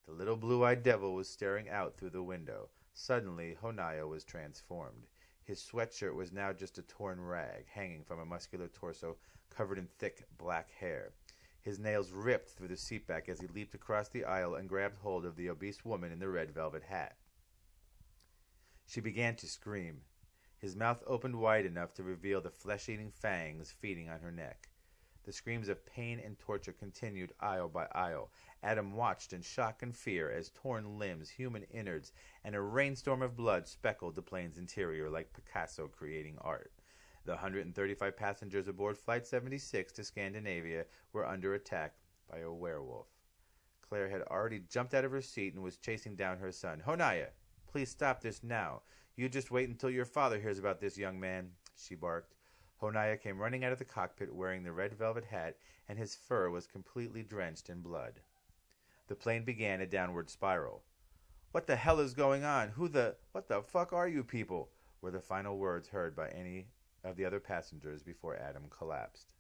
The little blue-eyed devil was staring out through the window. Suddenly, Honaya was transformed. His sweatshirt was now just a torn rag, hanging from a muscular torso covered in thick black hair. His nails ripped through the seatback as he leaped across the aisle and grabbed hold of the obese woman in the red velvet hat. She began to scream. His mouth opened wide enough to reveal the flesh-eating fangs feeding on her neck. The screams of pain and torture continued aisle by aisle. Adam watched in shock and fear as torn limbs, human innards, and a rainstorm of blood speckled the plane's interior like Picasso creating art. The 135 passengers aboard Flight 76 to Scandinavia were under attack by a werewolf. Claire had already jumped out of her seat and was chasing down her son. "Honaya, please stop this now. You just wait until your father hears about this, young man," she barked. Honaya came running out of the cockpit wearing the red velvet hat, and his fur was completely drenched in blood. The plane began a downward spiral. "What the hell is going on? What the fuck are you people?" were the final words heard by any of the other passengers before Adam collapsed.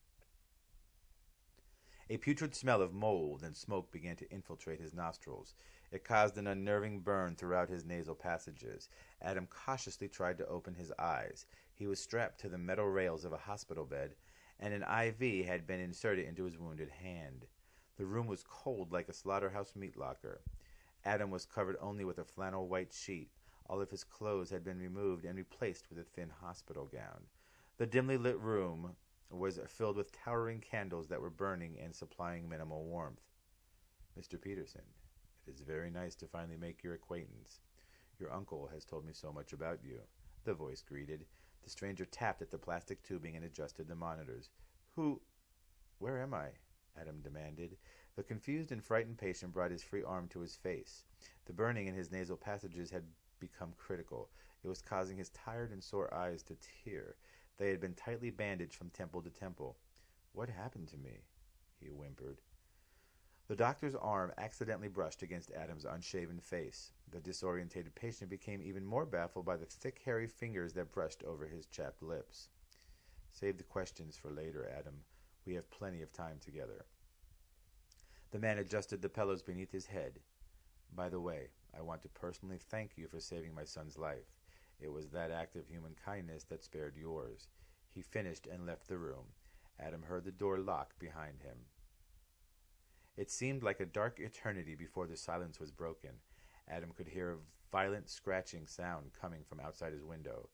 A putrid smell of mold and smoke began to infiltrate his nostrils. It caused an unnerving burn throughout his nasal passages. Adam cautiously tried to open his eyes. He was strapped to the metal rails of a hospital bed, and an IV had been inserted into his wounded hand. The room was cold like a slaughterhouse meat locker. Adam was covered only with a flannel white sheet. All of his clothes had been removed and replaced with a thin hospital gown. The dimly lit room was filled with towering candles that were burning and supplying minimal warmth. "Mr. Peterson, it is very nice to finally make your acquaintance. Your uncle has told me so much about you," the voice greeted. The stranger tapped at the plastic tubing and adjusted the monitors. Where am I?" Adam demanded. The confused and frightened patient brought his free arm to his face. The burning in his nasal passages had become critical. It was causing his tired and sore eyes to tear. They had been tightly bandaged from temple to temple. "What happened to me?" he whimpered. The doctor's arm accidentally brushed against Adam's unshaven face. The disorientated patient became even more baffled by the thick, hairy fingers that brushed over his chapped lips. "Save the questions for later, Adam. We have plenty of time together." The man adjusted the pillows beneath his head. "By the way, I want to personally thank you for saving my son's life. It was that act of human kindness that spared yours." He finished and left the room. Adam heard the door lock behind him. It seemed like a dark eternity before the silence was broken. Adam could hear a violent scratching sound coming from outside his window.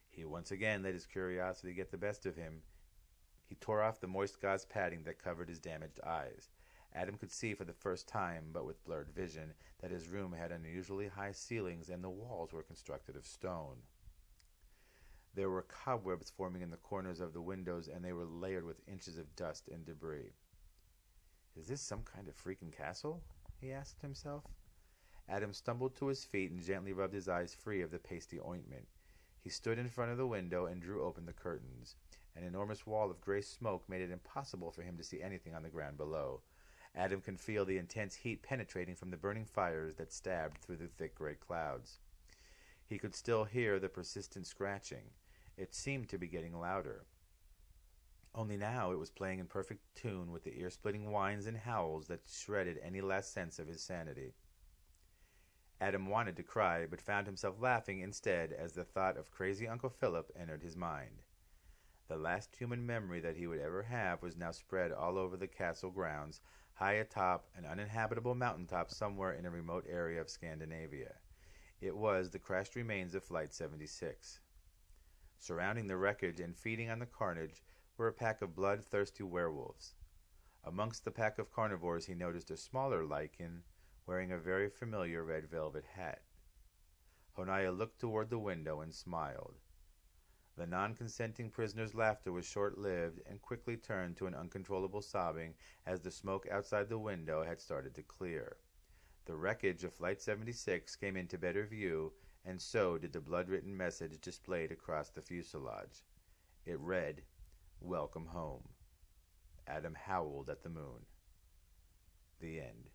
He once again let his curiosity get the best of him. He tore off the moist gauze padding that covered his damaged eyes. Adam could see for the first time, but with blurred vision, that his room had unusually high ceilings and the walls were constructed of stone. There were cobwebs forming in the corners of the windows, and they were layered with inches of dust and debris. "Is this some kind of freaking castle?" he asked himself. Adam stumbled to his feet and gently rubbed his eyes free of the pasty ointment. He stood in front of the window and drew open the curtains. An enormous wall of gray smoke made it impossible for him to see anything on the ground below. Adam could feel the intense heat penetrating from the burning fires that stabbed through the thick gray clouds. He could still hear the persistent scratching. It seemed to be getting louder. Only now it was playing in perfect tune with the ear-splitting whines and howls that shredded any last sense of his sanity. Adam wanted to cry, but found himself laughing instead as the thought of crazy Uncle Philip entered his mind. The last human memory that he would ever have was now spread all over the castle grounds, high atop an uninhabitable mountaintop somewhere in a remote area of Scandinavia. It was the crashed remains of Flight 76. Surrounding the wreckage and feeding on the carnage were a pack of bloodthirsty werewolves. Amongst the pack of carnivores he noticed a smaller lichen wearing a very familiar red velvet hat. Honaya looked toward the window and smiled. The non-consenting prisoner's laughter was short-lived and quickly turned to an uncontrollable sobbing as the smoke outside the window had started to clear. The wreckage of Flight 76 came into better view, and so did the blood-written message displayed across the fuselage. It read, "Welcome home." Adam howled at the moon. The end.